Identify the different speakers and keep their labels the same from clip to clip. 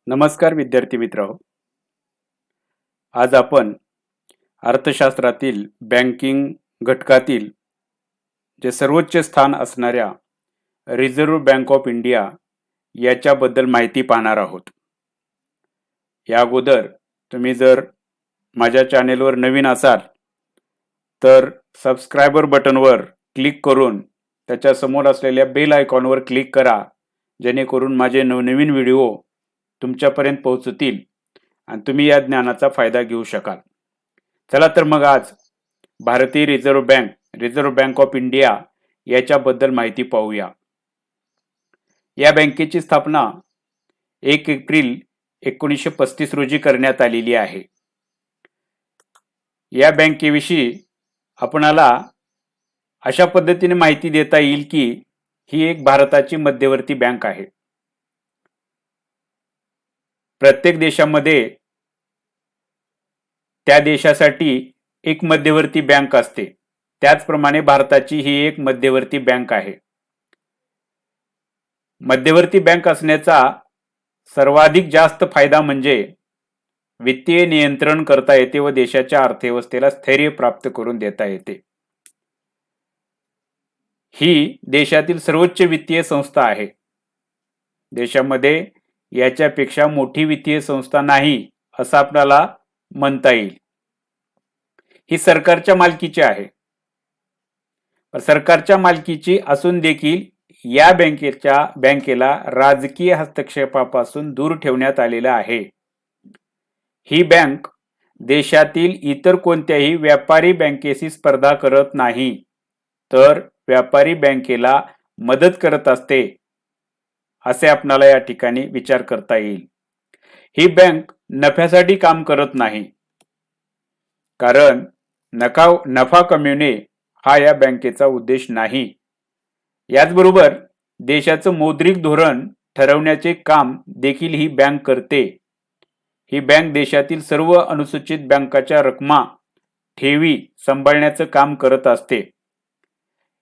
Speaker 1: नमस्कार विद्यार्थी मित्रांनो. आज आपण अर्थशास्त्रातील बँकिंग घटकातील जे सर्वोच्च स्थान असणाऱ्या रिझर्व्ह बँक ऑफ इंडिया याच्याबद्दल माहिती पाहणार आहोत. या अगोदर तुम्ही जर माझ्या चॅनेलवर नवीन असाल तर सबस्क्रायबर बटनवर क्लिक करून त्याच्या समोर असलेल्या बेल आयकॉनवर क्लिक करा, जेणेकरून माझे नवनवीन व्हिडिओ तुमच्यापर्यंत पोहोचतील आणि तुम्ही या ज्ञानाचा फायदा घेऊ शकाल. चला तर मग आज भारतीय रिझर्व्ह बँक ऑफ इंडिया याच्याबद्दल माहिती पाहूया. या बँकेची स्थापना 1 एप्रिल 1935 रोजी करण्यात आलेली आहे. या बँकेविषयी आपणाला अशा पद्धतीने माहिती देता येईल की ही एक भारताची मध्यवर्ती बँक आहे. प्रत्येक देशामध्ये त्या देशासाठी एक मध्यवर्ती बँक असते. त्याचप्रमाणे भारताची ही एक मध्यवर्ती बँक आहे. मध्यवर्ती बँक असण्याचा सर्वाधिक जास्त फायदा म्हणजे वित्तीय नियंत्रण करता येते व देशाच्या अर्थव्यवस्थेला स्थैर्य प्राप्त करून देता येते. ही देशातील सर्वोच्च वित्तीय संस्था आहे. देशामध्ये याच्यापेक्षा मोठी वित्तीय संस्था नाही असं आपल्याला म्हणता येईल. ही सरकारच्या मालकीची आहे. सरकारच्या मालकीची असून देखील या बँकेला राजकीय हस्तक्षेपापासून दूर ठेवण्यात आलेला आहे. ही बँक देशातील इतर कोणत्याही व्यापारी बँकेशी स्पर्धा करत नाही, तर व्यापारी बँकेला मदत करत असते असे आपणाला या ठिकाणी विचार करता येईल. ही बँक नफ्यासाठी काम करत नाही, कारण नफा कमविणे हा या बँकेचा उद्देश नाही. याचबरोबर देशाचं मौद्रिक धोरण ठरवण्याचे काम देखील ही बँक करते. ही बँक देशातील सर्व अनुसूचित बँकांच्या रकमा ठेवी सांभाळण्याचं काम करत असते.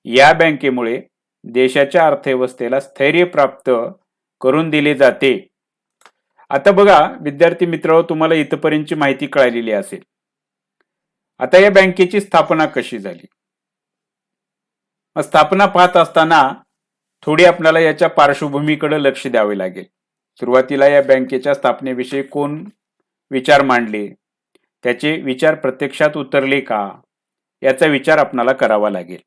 Speaker 1: या बँकेमुळे देशाच्या अर्थव्यवस्थेला स्थैर्य प्राप्त करून दिले जाते. आता बघा विद्यार्थी मित्रांनो, तुम्हाला इथपर्यंतची माहिती कळालेली असेल. आता या बँकेची स्थापना कशी झाली? स्थापना पाहत असताना थोडी आपल्याला याच्या पार्श्वभूमीकडे लक्ष द्यावे लागेल. सुरुवातीला या बँकेच्या स्थापनेविषयी कोण विचार मांडले, त्याचे विचार प्रत्यक्षात उतरले का, याचा विचार आपल्याला करावा लागेल.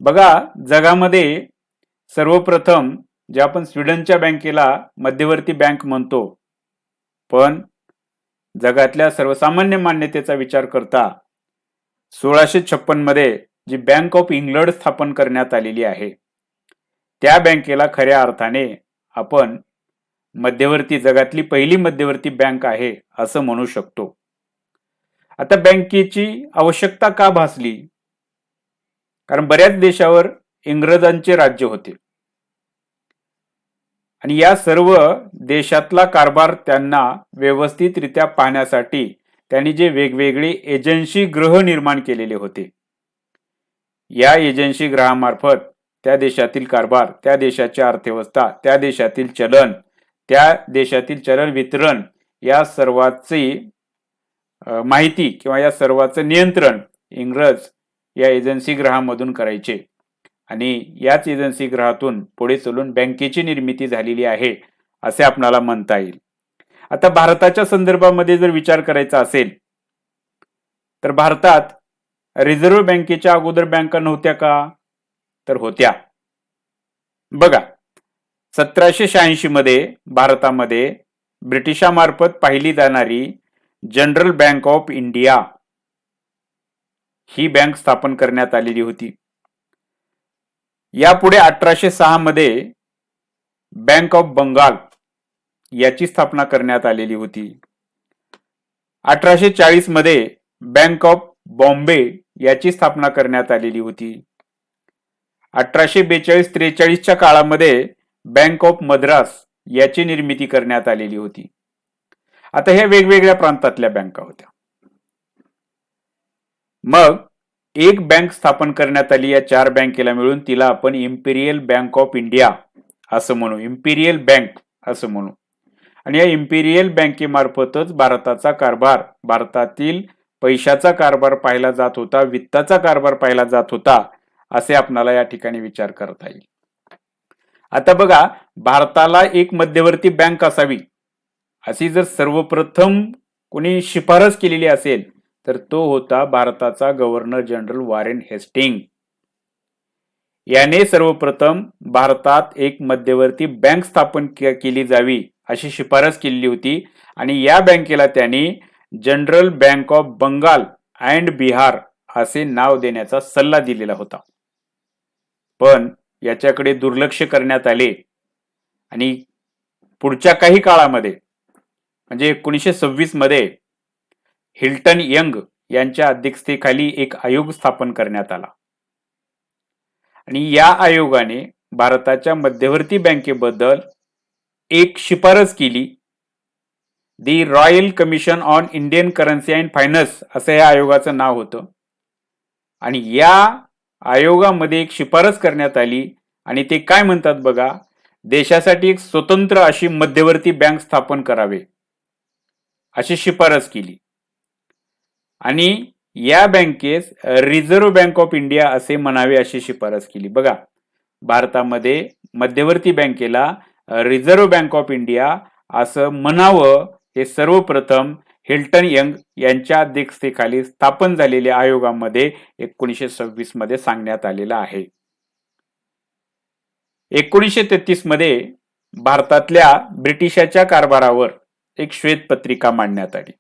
Speaker 1: बघा, जगामध्ये सर्वप्रथम जे आपण स्वीडनच्या बँकेला मध्यवर्ती बँक म्हणतो, पण जगातल्या सर्वसामान्य मान्यतेचा विचार करता 1656 मध्ये जी बँक ऑफ इंग्लंड स्थापन करण्यात आलेली आहे, त्या बँकेला खऱ्या अर्थाने आपण जगातली पहिली मध्यवर्ती बँक आहे असं म्हणू शकतो. आता बँकेची आवश्यकता का भासली? कारण बऱ्याच देशावर इंग्रजांचे राज्य होते आणि या सर्व देशातला कारभार त्यांना व्यवस्थितरित्या पाहण्यासाठी त्यांनी जे वेगवेगळे एजन्सी ग्रह निर्माण केलेले होते. या एजन्सी ग्रहामार्फत त्या देशातील कारभार, त्या देशाची अर्थव्यवस्था, त्या देशातील चलन वितरण या सर्वाची माहिती किंवा या सर्वाचं नियंत्रण इंग्रज या एजन्सी ग्रहामधून करायचे आणि याच एजन्सी ग्रहातून पुढे चलून बँकेची निर्मिती झालेली आहे असे आपणाला म्हणता येईल. आता भारताच्या संदर्भामध्ये जर विचार करायचा असेल तर भारतात रिझर्व्ह बँकेच्या अगोदर बँका नव्हत्या का? तर होत्या. बघा, 1786 मध्ये भारतामध्ये ब्रिटिशांमार्फत पाहिली जाणारी general bank of India he bank स्थापन करण्यात आलेली होती. यापुढे 1806 मध्ये बँक ऑफ बंगाल याची स्थापना करण्यात आलेली होती. 1840 मध्ये बँक ऑफ बॉम्बे याची स्थापना करण्यात आलेली होती. 1842-43 काळामध्ये बँक ऑफ मद्रास याची निर्मिती करण्यात आलेली होती. आता ह्या वेगवेगळ्या प्रांतातल्या बँका होत्या. मग एक बँक स्थापन करण्यात आली. या 4 बँकेला मिळून तिला आपण इम्पिरियल बँक ऑफ इंडिया असं म्हणू, इम्पिरियल बँक असं म्हणू. आणि या इम्पिरियल बँकेमार्फतच भारतातील पैशाचा कारभार पाहिला जात होता, वित्ताचा कारभार पाहिला जात होता, असे आपणाला या ठिकाणी विचार करता येईल. आता बघा, भारताला एक मध्यवर्ती बँक असावी अशी जर सर्वप्रथम कोणी शिफारस केलेली असेल तर तो होता भारताचा गव्हर्नर जनरल वॉरेन हेस्टिंग. याने सर्वप्रथम भारतात एक मध्यवर्ती बँक स्थापन केली जावी अशी शिफारस केलेली होती आणि या बँकेला त्यांनी general bank of Bengal and Bihar असे नाव देण्याचा सल्ला दिलेला होता. पण याच्याकडे दुर्लक्ष करण्यात आले आणि पुढच्या काही काळामध्ये म्हणजे 1926 मध्ये हिल्टन यंग यांच्या अध्यक्षतेखाली एक आयोग स्थापन करण्यात आला आणि या आयोगाने भारताच्या मध्यवर्ती बँकेबद्दल एक शिफारस केली. The royal commission on Indian currency and finance असं या आयोगाचं नाव होतं आणि या आयोगामध्ये एक शिफारस करण्यात आली आणि ते काय म्हणतात बघा, देशासाठी एक स्वतंत्र अशी मध्यवर्ती बँक स्थापन करावे अशी शिफारस केली आणि या बँकेस रिझर्व्ह बँक ऑफ इंडिया असे म्हणावे अशी शिफारस केली. बघा, भारतामध्ये मध्यवर्ती बँकेला रिझर्व्ह बँक ऑफ इंडिया असं म्हणावं हे सर्वप्रथम हिल्टन यंग यांच्या अध्यक्षतेखाली स्थापन झालेल्या आयोगामध्ये 1926 मध्ये सांगण्यात आलेलं आहे. 1933 मध्ये भारतातल्या ब्रिटिशांच्या कारभारावर एक श्वेतपत्रिका मांडण्यात आली.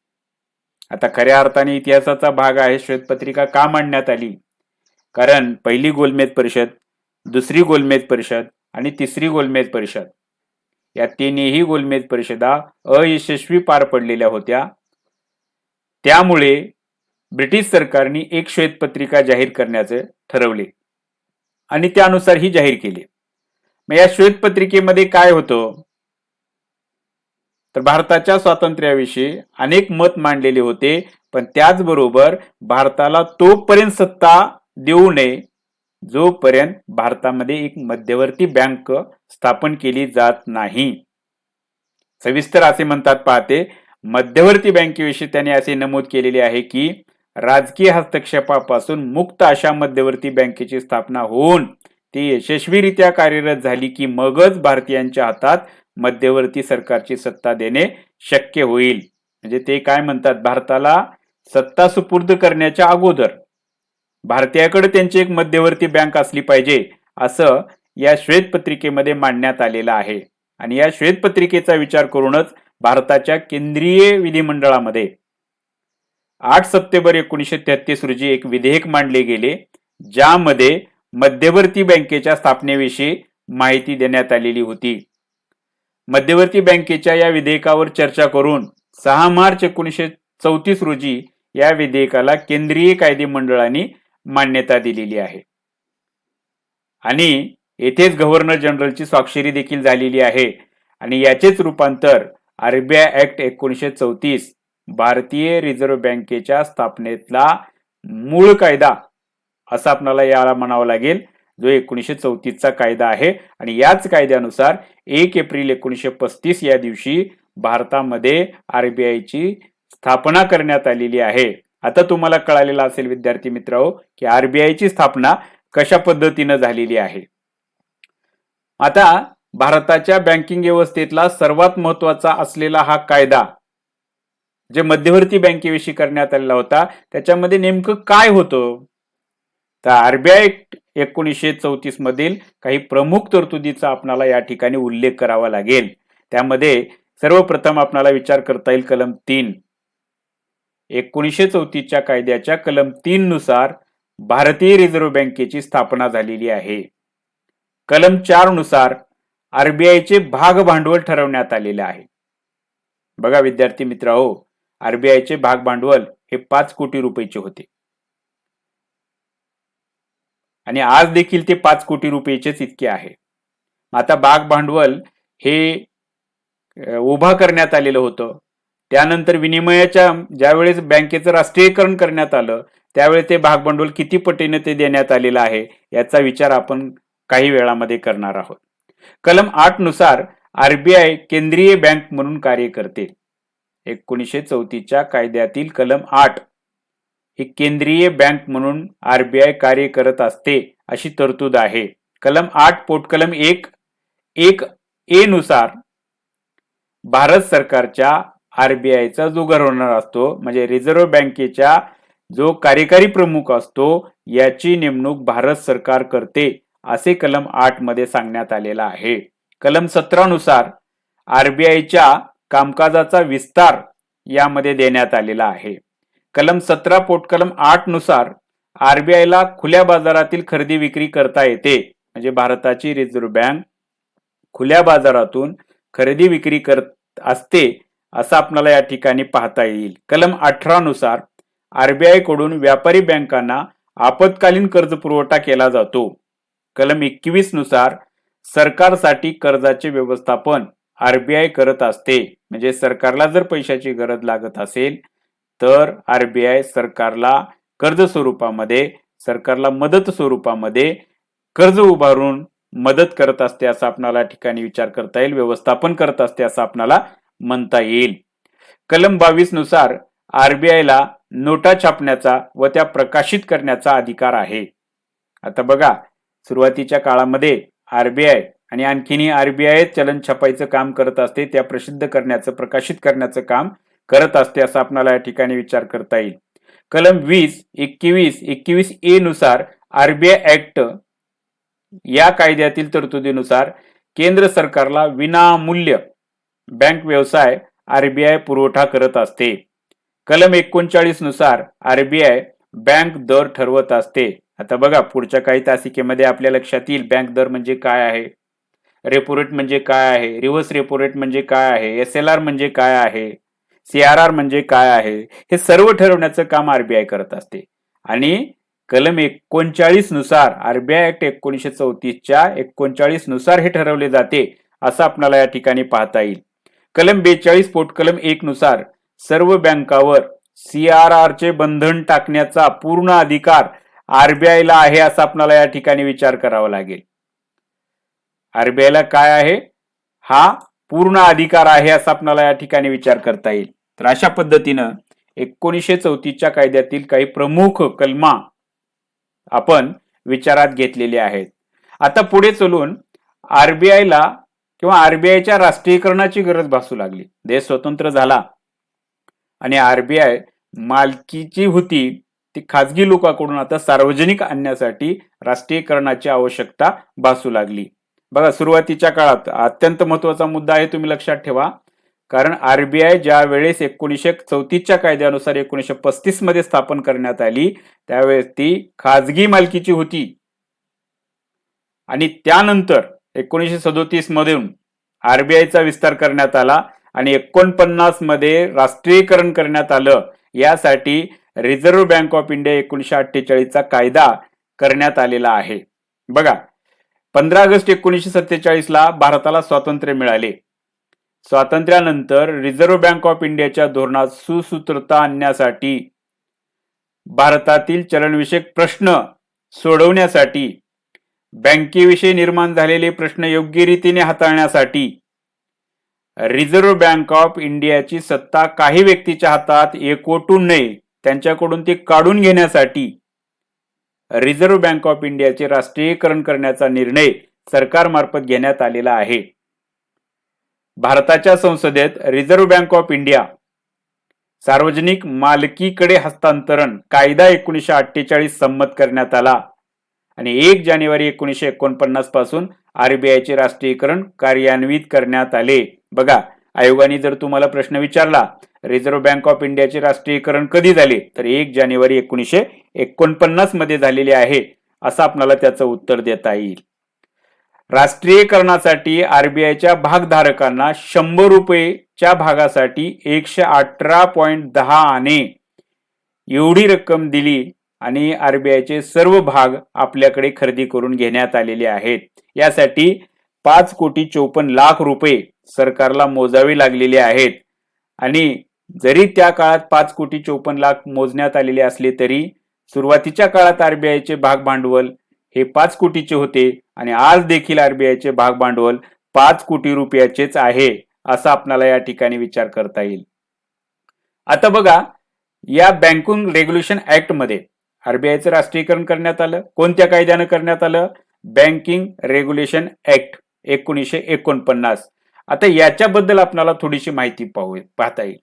Speaker 1: आता खऱ्या अर्थाने इतिहासाचा भाग आहे. श्वेतपत्रिका का मांडण्यात आली? कारण पहिली गोलमेज परिषद, दुसरी गोलमेज परिषद आणि तिसरी गोलमेज परिषद या तिन्ही गोलमेज परिषदा अयशस्वी पार पडलेल्या होत्या. त्यामुळे ब्रिटिश सरकारने एक श्वेतपत्रिका जाहीर करण्याचे ठरवले आणि त्यानुसार ही जाहीर केली. मग या श्वेतपत्रिकेमध्ये काय होतं तर भारताच्या स्वातंत्र्याविषयी अनेक मत मांडलेले होते, पण त्याचबरोबर भारताला तोपर्यंत सत्ता देऊ नये जोपर्यंत भारतामध्ये एक मध्यवर्ती बँक स्थापन केली जात नाही. सविस्तर असे म्हणतात पाहते, मध्यवर्ती बँकेविषयी त्याने असे नमूद केलेले आहे की राजकीय हस्तक्षेपापासून मुक्त अशा मध्यवर्ती बँकेची स्थापना होऊन ती यशस्वीरित्या कार्यरत झाली की मगच भारतीयांच्या हातात मध्यवर्ती सरकारची सत्ता देणे शक्य होईल. म्हणजे ते काय म्हणतात, भारताला सत्ता सुपूर्द करण्याच्या अगोदर भारतीयाकडे त्यांची एक मध्यवर्ती बँक असली पाहिजे असं या श्वेतपत्रिकेमध्ये मांडण्यात आलेलं आहे. आणि या श्वेतपत्रिकेचा विचार करूनच भारताच्या केंद्रीय विधिमंडळामध्ये 8 सप्टेंबर 1933 रोजी एक विधेयक मांडले गेले, ज्यामध्ये मध्यवर्ती बँकेच्या स्थापनेविषयी माहिती देण्यात आलेली होती. मध्यवर्ती बँकेच्या या विधेयकावर चर्चा करून 6 मार्च 1934 रोजी या विधेयकाला केंद्रीय कायदे मंडळाने मान्यता दिलेली आहे आणि येथेच गव्हर्नर जनरलची स्वाक्षरी देखील झालेली आहे. आणि याचेच रूपांतर आरबीआय ऍक्ट 1934 भारतीय रिझर्व्ह बँकेच्या स्थापनेतला मूळ कायदा असं आपल्याला याला म्हणावं लागेल, जो 1934 चा कायदा आहे. आणि याच कायद्यानुसार 1 एप्रिल 1935 या दिवशी भारतामध्ये आरबीआयची स्थापना करण्यात आलेली आहे. आता तुम्हाला कळालेलं असेल विद्यार्थी मित्रांनो की आरबीआयची स्थापना कशा पद्धतीने झालेली आहे. आता भारताच्या बँकिंग व्यवस्थेतला सर्वात महत्वाचा असलेला हा कायदा जे मध्यवर्ती बँकेविषयी करण्यात आलेला होता, त्याच्यामध्ये नेमकं काय होतं तर आरबीआय 1934 मधील काही प्रमुख तरतुदीचा आपल्याला या ठिकाणी उल्लेख करावा लागेल. त्यामध्ये सर्वप्रथम आपल्याला विचार करता येईल कलम 3. 1934 च्या कायद्याच्या कलम 3 नुसार भारतीय रिझर्व्ह बँकेची स्थापना झालेली आहे. कलम 4 नुसार आरबीआयचे भाग भांडवल ठरवण्यात आलेले आहे. बघा विद्यार्थी मित्रांनो, आरबीआयचे भाग भांडवल हे 5 कोटी रुपयाचे होते आणि आज देखील ते 5 कोटी रुपयाचेच इतके आहे. आता भाग भांडवल हे उभा करण्यात आलेलं होतं. त्यानंतर विनिमयाच्या ज्यावेळेस बँकेचं राष्ट्रीयकरण करण्यात आलं त्यावेळेस ते भाग भांडवल किती पटीने ते देण्यात आलेलं आहे याचा विचार आपण काही वेळामध्ये करणार आहोत. कलम 8 नुसार आरबीआय केंद्रीय बँक म्हणून कार्य करते. 1934च्या कायद्यातील कलम 8 ही केंद्रीय बँक म्हणून आरबीआय कार्य करत असते अशी तरतूद आहे. कलम 8 पोटकलम 1 ए नुसार भारत सरकारच्या आरबीआयचा जो गव्हर्नर असतो म्हणजे रिझर्व्ह बँकेच्या जो कार्यकारी प्रमुख असतो याची नेमणूक भारत सरकार करते असे कलम 8 मध्ये सांगण्यात आलेला आहे. कलम 17 नुसार आरबीआयच्या कामकाजाचा विस्तार यामध्ये देण्यात आलेला आहे. कलम 17 पोटकलम 8 नुसार आरबीआयला खुल्या बाजारातील खरेदी विक्री करता येते. म्हणजे भारताची रिझर्व्ह बँक खुल्या बाजारातून खरेदी विक्री करत असते असं आपल्याला या ठिकाणी पाहता येईल. कलम 18 नुसार आरबीआय कडून व्यापारी बँकांना आपत्कालीन कर्ज पुरवठा केला जातो. कलम 21 नुसार सरकारसाठी कर्जाचे व्यवस्थापन आरबीआय करत असते. म्हणजे सरकारला जर पैशाची गरज लागत असेल तर आरबीआय सरकारला कर्ज स्वरूपामध्ये सरकारला मदत स्वरूपामध्ये कर्ज उभारून मदत करत असते असं आपल्याला ठिकाणी विचार करता येईल. व्यवस्थापन करत असते असं आपल्याला म्हणता येईल. कलम 22 नुसार आरबीआयला नोटा छापण्याचा व त्या प्रकाशित करण्याचा अधिकार आहे. आता बघा सुरुवातीच्या काळामध्ये आरबीआय आणि आणखीनही आरबीआय चलन छापायचं काम करत असते. त्या प्रसिद्ध करण्याचं प्रकाशित करण्याचं काम करत असते असं आपल्याला या ठिकाणी विचार करता येईल. कलम 20, 21 ए नुसार आरबीआय ऍक्ट या कायद्यातील तरतुदीनुसार केंद्र सरकारला विनामूल्य बँक व्यवसाय आरबीआय पुरवठा करत असते. कलम 39 नुसार आरबीआय बँक दर ठरवत असते. आता बघा पुढच्या काही तासिकेमध्ये आपल्या लक्षात येईल बँक दर म्हणजे काय आहे, रेपो रेट म्हणजे काय आहे, रिव्हर्स रेपो रेट म्हणजे काय आहे, एसएलआर म्हणजे काय आहे, सीआरआर म्हणजे काय आहे, हे सर्व ठरवण्याचं काम आरबीआय करत असते. आणि कलम 39 नुसार आरबीआय ऍक्ट 1934च्या 39 नुसार हे ठरवले जाते असं आपल्याला या ठिकाणी पाहता येईल. कलम 42 पोटकलम 1 नुसार सर्व बँकावर सीआरआर चे बंधन टाकण्याचा पूर्ण अधिकार आरबीआयला आहे असं आपल्याला या ठिकाणी विचार करावा लागेल. आरबीआयला काय आहे, हा पूर्ण अधिकार आहे असं आपल्याला या ठिकाणी विचार करता येईल. तर अशा पद्धतीनं 1934च्या कायद्यातील काही प्रमुख कलमा आपण विचारात घेतलेले आहेत. आता पुढे चलून आरबीआयला किंवा आरबीआयच्या राष्ट्रीयकरणाची गरज भासू लागली. देश स्वतंत्र झाला आणि आरबीआय मालकीची होती ती खाजगी लोकांकडून आता सार्वजनिक आणण्यासाठी राष्ट्रीयकरणाची आवश्यकता भासू लागली. बघा सुरुवातीच्या काळात अत्यंत महत्वाचा मुद्दा आहे, तुम्ही लक्षात ठेवा. कारण आरबीआय ज्या वेळेस 1934च्या कायद्यानुसार 1935 मध्ये स्थापन करण्यात आली त्यावेळेस ती खाजगी मालकीची होती आणि त्यानंतर 1937 मधून आरबीआयचा विस्तार करण्यात आला आणि 49 मध्ये राष्ट्रीयकरण करण्यात आलं. यासाठी रिझर्व्ह बँक ऑफ इंडिया 1948चा कायदा करण्यात आलेला आहे. बघा 15 ऑगस्ट 1947 ला भारताला स्वातंत्र्य मिळाले. स्वातंत्र्यानंतर रिझर्व्ह बँक ऑफ इंडियाच्या धोरणात सुसूत्रता आणण्यासाठी भारतातील चलनविषयक प्रश्न सोडवण्यासाठी बँकेविषयी निर्माण झालेले प्रश्न योग्य रीतीने हाताळण्यासाठी रिझर्व्ह बँक ऑफ इंडियाची सत्ता काही व्यक्तीच्या हातात एकवटून नये त्यांच्याकडून ती काढून घेण्यासाठी रिझर्व्ह बँक ऑफ इंडियाचे राष्ट्रीयकरण करण्याचा निर्णय सरकारमार्फत घेण्यात आलेला आहे. भारताच्या संसदेत रिझर्व्ह बँक ऑफ इंडिया सार्वजनिक मालकीकडे हस्तांतरण कायदा 1948 संमत करण्यात आला आणि 1 जानेवारी 1949 पासून आरबीआयचे राष्ट्रीयकरण कार्यान्वित करण्यात आले. बघा आयोगाने जर तुम्हाला प्रश्न विचारला रिझर्व्ह बँक ऑफ इंडियाचे राष्ट्रीयकरण कधी झाले तर 1 जानेवारी 1949 मध्ये झालेले आहे असं आपल्याला त्याचं उत्तर देता येईल. राष्ट्रीयकरणासाठी आरबीआयच्या भागधारकांना 100 रुपयेच्या भागासाठी 118.10 आणे एवढी रक्कम दिली आणि आरबीआयचे सर्व भाग आपल्याकडे खरेदी करून घेण्यात आलेले आहेत. यासाठी 5,54,00,000 रुपये सरकारला मोजावे लागलेले आहेत आणि जरी त्या काळात 5,54,00,000 मोजण्यात आलेले असले तरी सुरुवातीच्या काळात आरबीआयचे भाग भांडवल हे 5 कोटीचे होते आणि आज देखील आरबीआयचे भाग भांडवल 5 कोटी रुपयाचेच आहे असं आपल्याला या ठिकाणी विचार करता येईल. आता बघा, या बँकिंग रेग्युलेशन ऍक्ट मध्ये आरबीआयचं राष्ट्रीयकरण करण्यात आलं. कोणत्या कायद्यानं करण्यात आलं? Banking regulation act 1949. आता याच्याबद्दल आपल्याला थोडीशी माहिती पाहता येईल.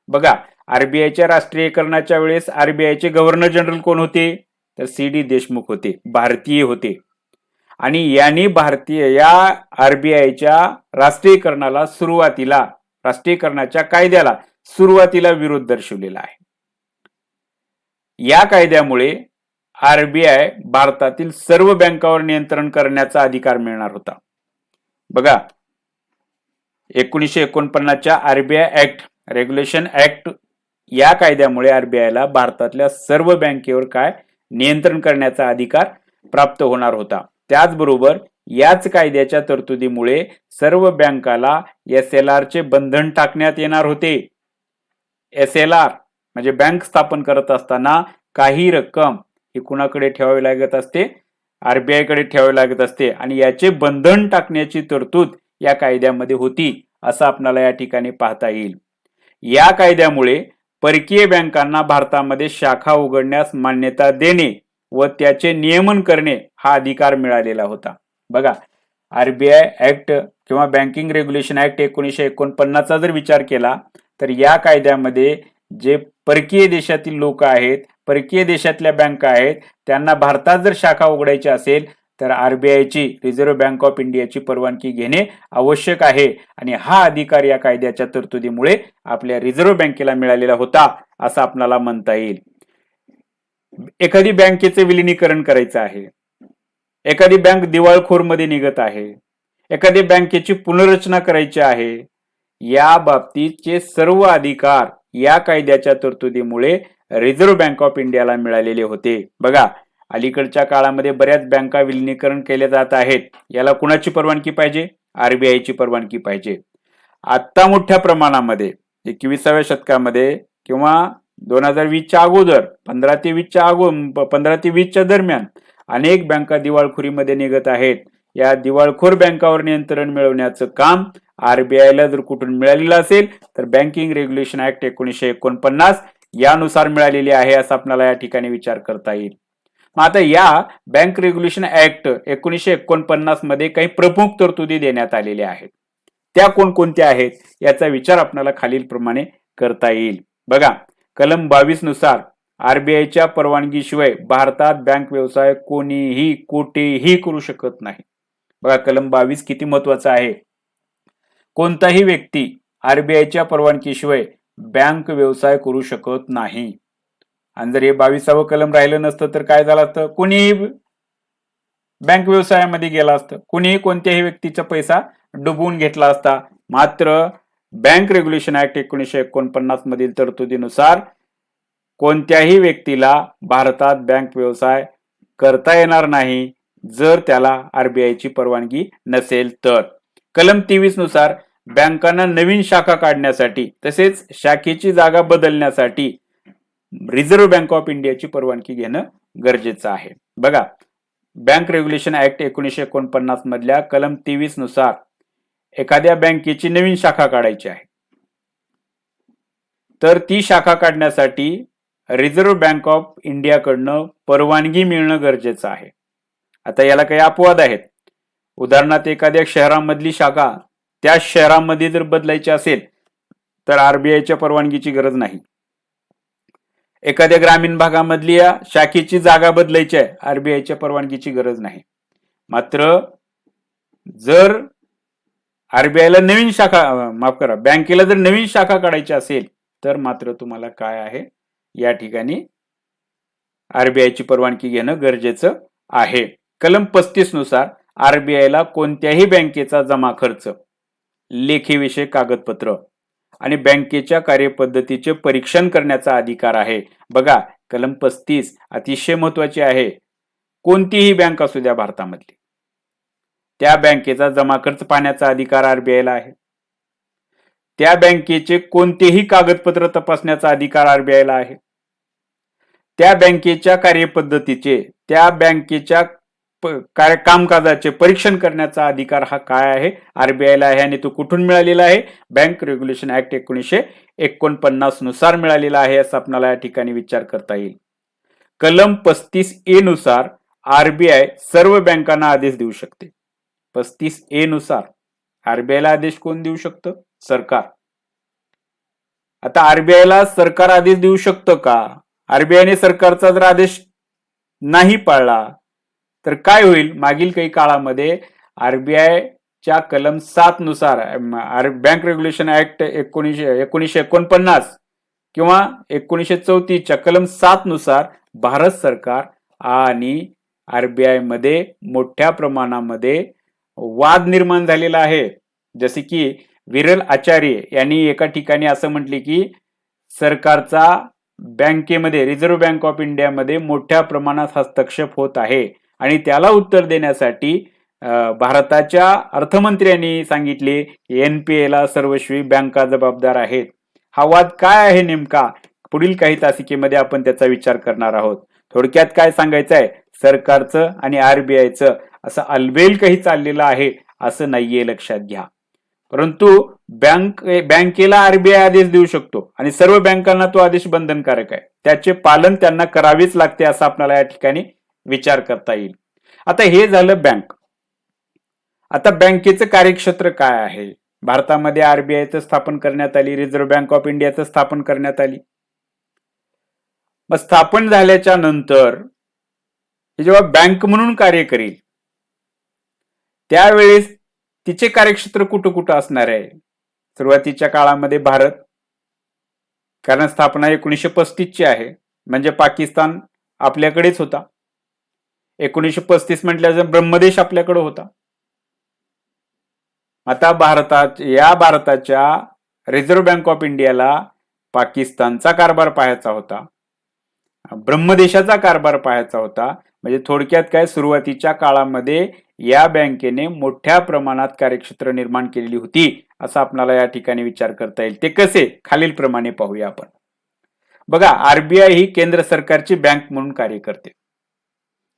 Speaker 1: बघा, आरबीआयच्या राष्ट्रीयकरणाच्या वेळेस आरबीआयचे गव्हर्नर जनरल कोण होते? तर सी.डी. देशमुख होते, भारतीय होते. आणि यांनी या आरबीआयच्या राष्ट्रीयकरणाला सुरुवातीला, राष्ट्रीयकरणाच्या कायद्याला सुरुवातीला विरोध दर्शवलेला आहे. या कायद्यामुळे आरबीआय भारतातील सर्व बँकांवर नियंत्रण करण्याचा अधिकार मिळणार होता. बघा, 1949च्या आरबीआय ऍक्ट, रेग्युलेशन ऍक्ट या कायद्यामुळे आरबीआयला भारतातल्या सर्व बँकेवर नियंत्रण करण्याचा अधिकार प्राप्त होणार होता. त्याचबरोबर याच कायद्याच्या तरतुदीमुळे सर्व बँकाला SLR चे बंधन टाकण्यात येणार होते. SLR म्हणजे बँक स्थापन करत असताना काही रक्कम ही कुणाकडे ठेवावी लागत असते? आरबीआय कडे ठेवावी लागत असते, आणि याचे बंधन टाकण्याची तरतूद या कायद्यामध्ये होती असं आपल्याला या ठिकाणी पाहता येईल. या कायद्यामुळे परकीय बँकांना भारतामध्ये शाखा उघडण्यास मान्यता देणे व त्याचे नियमन करणे हा अधिकार मिळालेला होता. बघा, आरबीआय ऍक्ट किंवा बँकिंग रेग्युलेशन ऍक्ट 1949चा जर विचार केला तर या कायद्यामध्ये जे परकीय देशातील लोक आहेत, परकीय देशातल्या बँका आहेत, त्यांना भारतात जर शाखा उघडायची असेल तर आरबीआयची, रिझर्व्ह बँक ऑफ इंडियाची परवानगी घेणे आवश्यक आहे. आणि हा अधिकार या कायद्याच्या तरतुदीमुळे आपल्या रिझर्व्ह बँकेला मिळालेला होता असं आपल्याला म्हणता येईल. एखादी बँकेचे विलिनीकरण करायचं आहे, एखादी बँक दिवाळखोरमध्ये निघत आहे, एखादी बँकेची पुनर्रचना करायची आहे, या बाबतीतचे सर्व अधिकार या कायद्याच्या तरतुदीमुळे रिझर्व्ह बँक ऑफ इंडियाला मिळालेले होते. बघा, अलीकडच्या काळामध्ये बऱ्याच बँका विलिनीकरण केले जात आहेत. याला कुणाची परवानगी पाहिजे? आरबीआयची परवानगी पाहिजे. आता मोठ्या प्रमाणामध्ये 21व्या शतकामध्ये किंवा 2020च्या अगोदर 15 ते 20च्या दरम्यान अनेक बँका दिवाळखोरीमध्ये निघत आहेत. या दिवाळखोर बँकावर नियंत्रण मिळवण्याचं काम आरबीआयला जर कुठून मिळालेलं असेल तर बँकिंग रेग्युलेशन ऍक्ट 1949 यानुसार मिळालेली आहे असं आपल्याला या ठिकाणी विचार करता येईल. मग आता या बँक रेग्युलेशन ऍक्ट 1949 मध्ये काही प्रमुख तरतुदी देण्यात आलेल्या आहेत. त्या कोणकोणत्या आहेत याचा विचार आपल्याला खालील प्रमाणे करता येईल. बघा, कलम 22 नुसार आरबीआयच्या परवानगीशिवाय भारतात बँक व्यवसाय कोणीही कुठेही करू शकत नाही. बघा, कलम 22 किती महत्वाचा आहे. कोणताही व्यक्ती आरबीआयच्या परवानगीशिवाय बँक व्यवसाय करू शकत नाही. आणि जर हे 22वा कलम राहिलं नसतं तर काय झालं असतं? कोणीही बँक व्यवसायामध्ये गेला असतं, कोणीही कोणत्याही व्यक्तीचा पैसा डुबवून घेतला असता. मात्र बँक रेग्युलेशन ऍक्ट 1949 मधील तरतुदीनुसार कोणत्याही व्यक्तीला भारतात बँक व्यवसाय करता येणार नाही जर त्याला आरबीआयची परवानगी नसेल तर. कलम 23 नुसार बँकांना नवीन शाखा काढण्यासाठी तसेच शाखेची जागा बदलण्यासाठी रिझर्व्ह बँक ऑफ इंडियाची परवानगी घेणं गरजेचं आहे. बघा, बँक रेग्युलेशन ऍक्ट 1949 मधल्या कलम 23 नुसार एखाद्या बँकेची नवीन शाखा काढायची आहे तर ती शाखा काढण्यासाठी रिझर्व्ह बँक ऑफ इंडियाकडनं परवानगी मिळणं गरजेचं आहे. आता याला काही अपवाद आहेत. उदाहरणार्थ, एखाद्या शहरामधली शाखा त्या शहरामध्ये जर बदलायची असेल तर आरबीआयच्या परवानगीची गरज नाही. एखाद्या ग्रामीण भागामधली या शाखेची जागा बदलायची आहे, आरबीआयच्या परवानगीची गरज नाही. मात्र जर आरबीआयला नवीन शाखा, बँकेला जर नवीन शाखा काढायची असेल तर मात्र तुम्हाला काय आहे, या ठिकाणी आरबीआयची परवानगी घेणं गरजेचं आहे. कलम 35 नुसार आरबीआयला कोणत्याही बँकेचा जमा खर्च, लेखीविषयक कागदपत्र आणि बँकेच्या कार्यपद्धतीचे परीक्षण करण्याचा अधिकार आहे. बघा, कलम 35 अतिशय महत्वाची आहे. कोणतीही बँक असू द्या भारतामधली, त्या बँकेचा जमा खर्च पाहण्याचा अधिकार आरबीआयला आहे. त्या बँकेचे कोणतेही कागदपत्र तपासण्याचा अधिकार आरबीआयला आहे. त्या बँकेच्या कार्यपद्धतीचे, त्या बँकेच्या कामकाजाचे परीक्षण करण्याचा अधिकार हा काय आहे? आरबीआयला आहे आणि तो कुठून मिळालेला आहे? बँक रेग्युलेशन ऍक्ट 1949 नुसार मिळालेला आहे, असं आपल्याला या ठिकाणी विचार करता येईल. कलम 35A नुसार आरबीआय सर्व बँकांना आदेश देऊ शकते. 35A नुसार आरबीआयला आदेश कोण देऊ शकतं? सरकार. आता आरबीआयला सरकार आदेश देऊ शकतं का? आरबीआयने सरकारचा जर आदेश नाही पाळला तर काय होईल? मागील काही काळामध्ये आरबीआयच्या कलम 7 नुसार बँक रेग्युलेशन ऍक्ट 1949 किंवा 1934च्या कलम 7 नुसार भारत सरकार आणि आरबीआय मध्ये मोठ्या प्रमाणामध्ये वाद निर्माण झालेला आहे. जसे की विरल आचार्य यांनी एका ठिकाणी असं म्हटले की सरकारचा बँकेमध्ये, रिझर्व्ह बँक ऑफ इंडियामध्ये मोठ्या प्रमाणात हस्तक्षेप होत आहे आणि त्याला उत्तर देण्यासाठी भारताच्या अर्थमंत्र्यांनी सांगितले एनपीएला सर्वस्वी बँका जबाबदार आहेत. हा वाद काय आहे नेमका? पुढील काही तासिकेमध्ये आपण त्याचा विचार करणार आहोत. थोडक्यात काय सांगायचं आहे? सरकारचं आणि आरबीआयचं असं अलबेल काही चाललेलं आहे असं नाहीये, लक्षात घ्या. परंतु बँकेला आरबीआय आदेश देऊ शकतो आणि सर्व बँकांना तो आदेश बंधनकारक आहे. त्याचे पालन त्यांना करावेच लागते असं आपल्याला या ठिकाणी विचार करता येईल. आता हे झालं बँक. आता बँकेचं कार्यक्षेत्र काय आहे? भारतामध्ये आरबीआयचं स्थापन करण्यात आली, रिझर्व्ह बँक ऑफ इंडियाचं स्थापन करण्यात आली. मग स्थापन झाल्याच्या नंतर जेव्हा बँक म्हणून कार्य करेल त्यावेळेस तिचे कार्यक्षेत्र कुठं कुठं असणार आहे? सुरुवातीच्या काळामध्ये भारत, कारण स्थापना 1935 ची आहे, म्हणजे पाकिस्तान आपल्याकडेच होता. 1935 म्हटल्यावर ब्रह्मदेश आपल्याकडे होता. आता भारताच्या रिझर्व्ह बँक ऑफ इंडियाला पाकिस्तानचा कारभार पाहायचा होता, ब्रह्मदेशाचा कारभार पाहायचा होता. म्हणजे थोडक्यात काय, सुरुवातीच्या काळामध्ये या बँकेने मोठ्या प्रमाणात कार्यक्षेत्र निर्माण केलेली होती असं आपल्याला या ठिकाणी विचार करता येईल. ते कसे? खालील प्रमाणे पाहूया आपण. बघा, आरबीआय ही केंद्र सरकारची बँक म्हणून कार्य करते,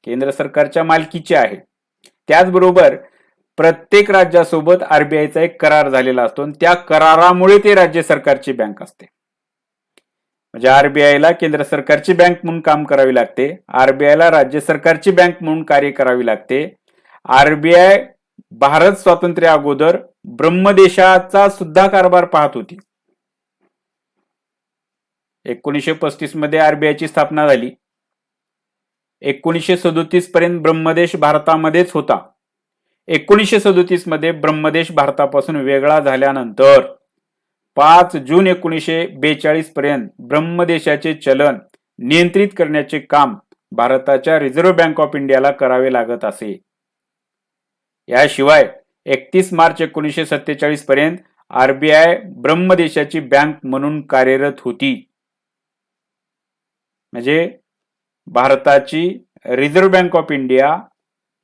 Speaker 1: केंद्र सरकारच्या मालकीची आहे. त्याचबरोबर प्रत्येक राज्यासोबत आरबीआयचा एक करार झालेला असतो आणि त्या करारामुळे ते राज्य सरकारची बँक असते. म्हणजे आरबीआयला केंद्र सरकारची बँक म्हणून काम करावी लागते, आरबीआयला राज्य सरकारची बँक म्हणून कार्य करावी लागते. आरबीआय भारत स्वातंत्र्य अगोदर ब्रह्मदेशाचा सुद्धा कारभार पाहत होती. 1935 मध्ये आरबीआयची स्थापना झाली. 1937 पर्यंत ब्रह्मदेश भारतामध्येच होता. 1937 मध्ये ब्रह्मदेश भारतापासून वेगळा झाल्यानंतर 5 जून 1942 पर्यंत ब्रह्मदेशाचे चलन नियंत्रित करण्याचे काम भारताच्या रिझर्व्ह बँक ऑफ इंडियाला करावे लागत असे. याशिवाय 31 मार्च 1947 पर्यंत आरबीआय ब्रह्मदेशाची बँक म्हणून कार्यरत होती. म्हणजे भारताची रिझर्व्ह बँक ऑफ इंडिया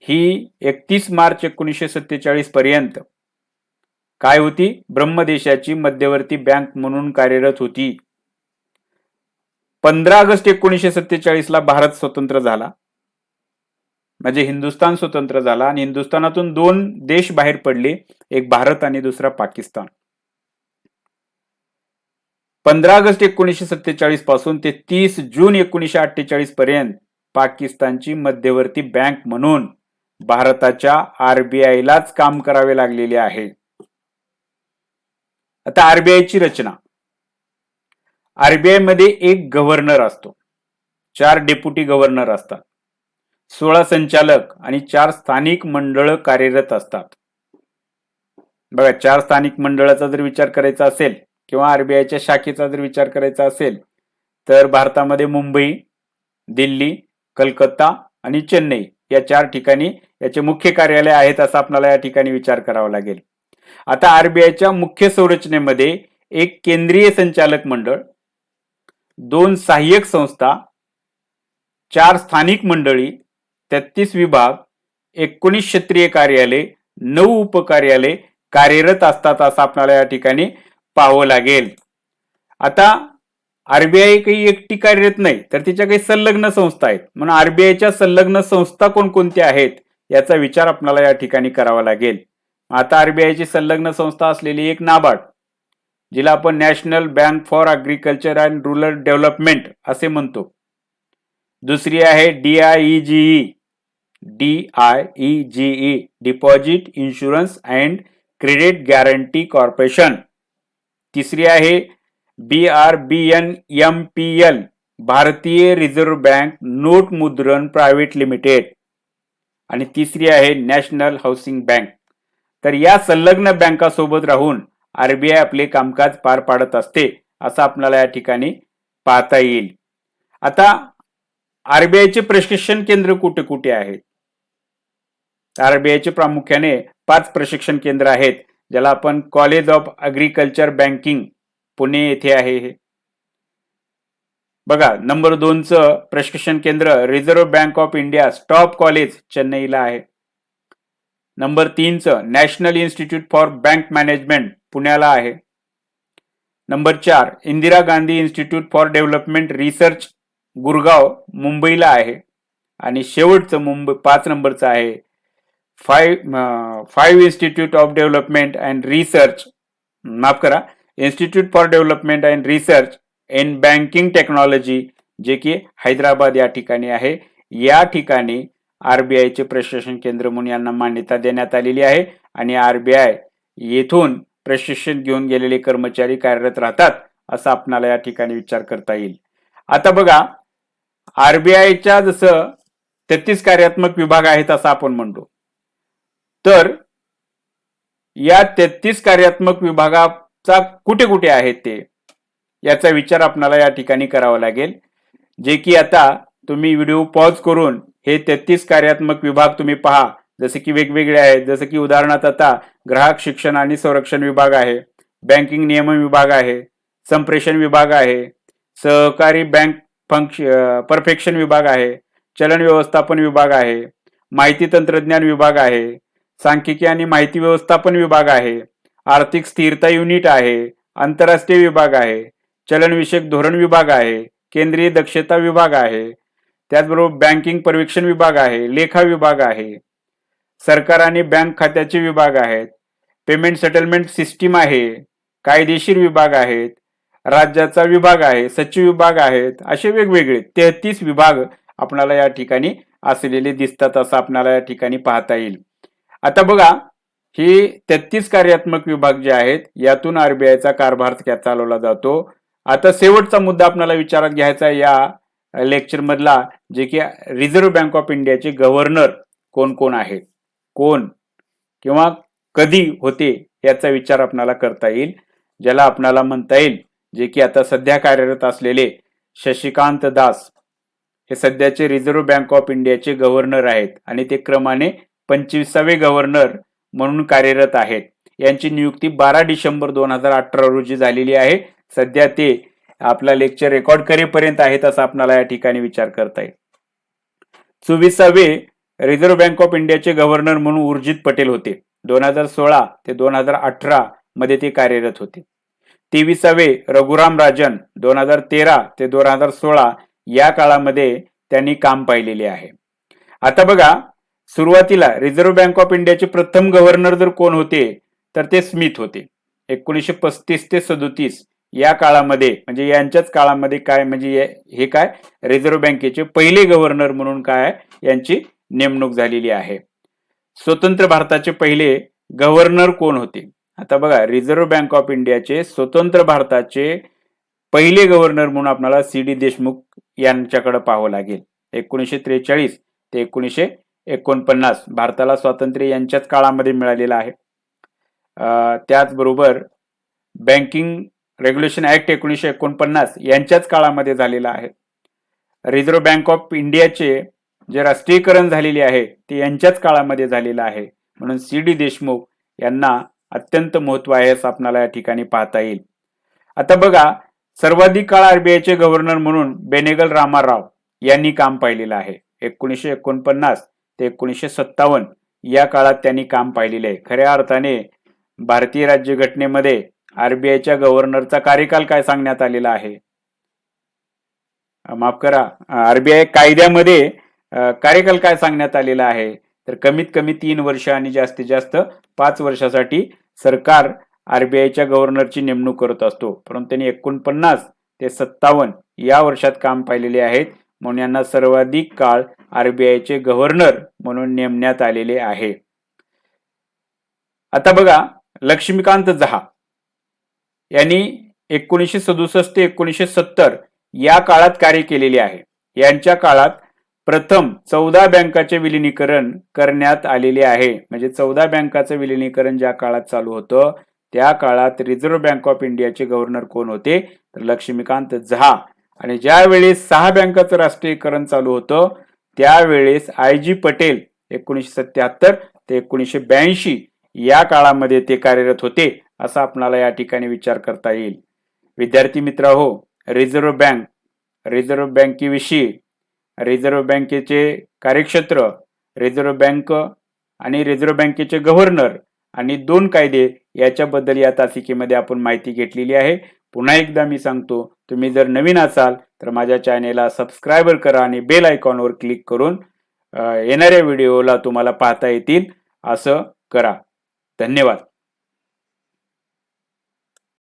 Speaker 1: ही 31 मार्च 1947 पर्यंत काय होती? ब्रह्मदेशाची मध्यवर्ती बँक म्हणून कार्यरत होती. 15 ऑगस्ट 1947 ला भारत स्वतंत्र झाला, म्हणजे हिंदुस्थान स्वतंत्र झाला आणि हिंदुस्थानातून 2 देश बाहेर पडले, एक भारत आणि दुसरा पाकिस्तान. 15 ऑगस्ट 1947 पासून ते 30 जून 1948 पर्यंत पाकिस्तानची मध्यवर्ती बँक म्हणून भारताच्या आरबीआयलाच काम करावे लागलेले आहे. आता आरबीआयची रचना. आरबीआय मध्ये एक गव्हर्नर असतो, 4 डेप्युटी गव्हर्नर असतात, 16 संचालक आणि 4 स्थानिक मंडळ कार्यरत असतात. बघा, 4 स्थानिक मंडळाचा जर विचार करायचा असेल किंवा आरबीआयच्या शाखेचा जर विचार करायचा असेल तर भारतामध्ये मुंबई, दिल्ली, कलकत्ता आणि चेन्नई या 4 ठिकाणी याचे मुख्य कार्यालय आहेत असं आपल्याला या ठिकाणी विचार करावा लागेल. आता आरबीआयच्या मुख्य संरचनेमध्ये एक केंद्रीय संचालक मंडळ, 2 सहाय्यक संस्था, 4 स्थानिक मंडळी, 33 विभाग, 19 क्षेत्रीय कार्यालय, 9 उपकार्यालय कार्यरत असतात असं आपल्याला या ठिकाणी पाहावं लागेल. आता आरबीआय काही एकटी कार्यरत नाही, तर तिच्या काही संलग्न संस्था आहेत. म्हणून आरबीआयच्या संलग्न संस्था कोणकोणत्या आहेत याचा विचार आपल्याला या ठिकाणी करावा लागेल. आता आरबीआयची संलग्न संस्था असलेली एक नाबार्ड, जिला आपण national bank for agriculture and rural development असे म्हणतो. दुसरी आहे DIEGE deposit insurance and credit guarantee corporation. तिसरी आहे BRBNMPL भारतीय रिझर्व्ह बँक नोट मुद्रण प्रायव्हेट लिमिटेड. आणि तिसरी आहे नॅशनल हाऊसिंग बँक. तर या संलग्न बँकासोबत राहून आरबीआय आपले कामकाज पार पाडत असते असं आपल्याला या ठिकाणी पाहता येईल. आता आरबीआयचे प्रशिक्षण केंद्र कुठे कुठे आहेत? आरबीआयचे प्रामुख्याने 5 प्रशिक्षण केंद्र आहेत, ज्याला आपण college of agriculture banking Pune येथे आहे. हे बघा, नंबर 2चं प्रशिक्षण केंद्र reserve bank of India staff college चेन्नईला आहे. नंबर 3चं national institute for bank management पुण्याला आहे. Number 4 Indira Gandhi institute for development research Gurgaon मुंबईला आहे. आणि शेवटचं 5 नंबरचं आहे 5 institute of development and research institute for development and research in banking technology, जे की हैदराबाद या ठिकाणी आहे. या ठिकाणी आरबीआयचे प्रशिक्षण केंद्र म्हणून यांना मान्यता देण्यात आलेली आहे. आणि आरबीआय येथून प्रशिक्षण घेऊन गेलेले कर्मचारी कार्यरत राहतात असं आपल्याला या ठिकाणी विचार करता येईल. आता बघा, आरबीआयच्या जसं 33 कार्यात्मक विभाग आहेत असं आपण म्हणतो, तर या 33 कार्यात्मक विभागाचा कुठे कुठे आहेत ते याचा विचार आपल्याला या ठिकाणी करावा लागेल. जे की आता तुम्ही व्हिडिओ पॉज करून हे 33 कार्यात्मक विभाग तुम्ही पहा, जसे की वेगवेगळे आहेत. जसे की उदाहरणार्थ आता ग्राहक शिक्षण आणि संरक्षण विभाग आहे, बँकिंग नियमन विभाग आहे, संप्रेषण विभाग आहे, सहकारी बँक परफेक्शन विभाग आहे, चलन व्यवस्थापन विभाग आहे, माहिती तंत्रज्ञान विभाग आहे, सांख्यिकी आणि माहिती व्यवस्थापन विभाग आहे, आर्थिक स्थिरता युनिट आहे, आंतरराष्ट्रीय विभाग आहे, चलनविषयक धोरण विभाग आहे, केंद्रीय दक्षता विभाग आहे, त्याचबरोबर बँकिंग पर्यवेक्षण विभाग आहे, लेखा विभाग आहे, सरकार आणि बँक खात्याचे विभाग आहेत, पेमेंट सेटलमेंट सिस्टीम आहे, कायदेशीर विभाग आहेत, राज्याचा विभाग आहे, सचिव विभाग आहेत. असे वेगवेगळे 33 विभाग आपल्याला या ठिकाणी असलेले दिसतात असं आपल्याला या ठिकाणी पाहता येईल. आता बघा, हे 33 कार्यात्मक विभाग जे आहेत यातून आरबीआयचा कारभार चालवला जातो. आता शेवटचा मुद्दा आपल्याला विचारात घ्यायचा या लेक्चर मधला, जे की रिझर्व्ह बँक ऑफ इंडियाचे गव्हर्नर कोण कोण आहेत, कोण किंवा कधी होते याचा विचार आपल्याला करता येईल. ज्याला आपल्याला म्हणता येईल, जे की आता सध्या कार्यरत असलेले शशिकांत दास हे सध्याचे रिझर्व्ह बँक ऑफ इंडियाचे गव्हर्नर आहेत आणि ते क्रमाने 25वे गव्हर्नर म्हणून कार्यरत आहेत. यांची नियुक्ती 12 डिसेंबर 2018 रोजी झालेली आहे. सध्या ते आपला लेक्चर रेकॉर्ड करेपर्यंत आहेत असं आपल्याला या ठिकाणी विचार करता येईल. 24वे रिझर्व्ह बँक ऑफ इंडियाचे गव्हर्नर म्हणून उर्जित पटेल होते. 2016 ते 2018 मध्ये ते कार्यरत होते. 23वे रघुराम राजन 2013 ते 2016 या काळामध्ये त्यांनी काम पाहिलेले आहे. आता बघा, सुरुवातीला रिझर्व्ह बँक ऑफ इंडियाचे प्रथम गव्हर्नर जर कोण होते तर ते स्मिथ होते. 1935 ते 37 या काळामध्ये, म्हणजे यांच्याच काळामध्ये काय, म्हणजे हे काय रिझर्व्ह बँकेचे पहिले गव्हर्नर म्हणून काय यांची नेमणूक झालेली आहे. स्वतंत्र भारताचे पहिले गव्हर्नर कोण होते? आता बघा, रिझर्व्ह बँक ऑफ इंडियाचे स्वतंत्र भारताचे पहिले गव्हर्नर म्हणून आपल्याला CD देशमुख यांच्याकडे पाहावं लागेल. 1943 ते 1949 भारताला स्वातंत्र्य यांच्याच काळामध्ये मिळालेलं आहे. त्याचबरोबर बँकिंग रेग्युलेशन ऍक्ट 1949 यांच्याच काळामध्ये झालेला आहे. रिझर्व्ह बँक ऑफ इंडियाचे जे राष्ट्रीयकरण झालेले आहे ते यांच्याच काळामध्ये झालेलं आहे. म्हणून CD देशमुख यांना अत्यंत महत्व आहे असं आपल्याला या ठिकाणी पाहता येईल. आता बघा, सर्वाधिक काळ आरबीआयचे गव्हर्नर म्हणून बेनेगल रामाराव यांनी काम पाहिलेलं आहे. 1949 ते 1957 या काळात त्यांनी काम पाहिलेले आहे. खऱ्या अर्थाने भारतीय राज्यघटनेमध्ये आरबीआयच्या गव्हर्नरचा कार्यकाल काय सांगण्यात आलेला आहे, माफ करा, आरबीआय कायद्यामध्ये कार्यकाल काय सांगण्यात आलेला आहे, तर कमीत कमी 3 वर्ष आणि जास्तीत जास्त 5 वर्षासाठी सरकार आरबीआयच्या गव्हर्नरची नेमणूक करत असतो. परंतु त्यांनी 49 ते 57 या वर्षात काम पाहिलेले आहेत, म्हणून यांना सर्वाधिक काळ आरबीआयचे गव्हर्नर म्हणून नेमण्यात आलेले आहे. आता बघा, लक्ष्मीकांत झा यांनी 1967 ते 1970 या काळात कार्य केलेले आहे. यांच्या काळात प्रथम 14 बँकाचे विलिनीकरण करण्यात आलेले आहे. म्हणजे 14 बँकाचं विलिनीकरण ज्या काळात चालू होतं त्या काळात रिझर्व्ह बँक ऑफ इंडियाचे गव्हर्नर कोण होते, तर लक्ष्मीकांत झा. आणि ज्या वेळेस 6 बँकाचं राष्ट्रीयकरण चालू होतं त्यावेळेस आय.जी. पटेल 1977 ते 1982 या काळामध्ये ते कार्यरत होते, असं आपल्याला या ठिकाणी विचार करता येईल. विद्यार्थी मित्रहो, रिझर्व्ह बँकेविषयी, रिझर्व्ह बँकेचे कार्यक्षेत्र, रिझर्व्ह बँक आणि रिझर्व्ह बँकेचे गव्हर्नर आणि 2 कायदे याच्याबद्दल या तासिकेमध्ये आपण माहिती घेतलेली आहे. पुन्हा एकदा मी सांगतो, तुम्ही जर नवीन असाल तर माझ्या चॅनेलला सबस्क्राईब करा आणि बेल आयकॉनवर क्लिक करून येणाऱ्या व्हिडिओला तुम्हाला पाहता येतील असं करा. धन्यवाद.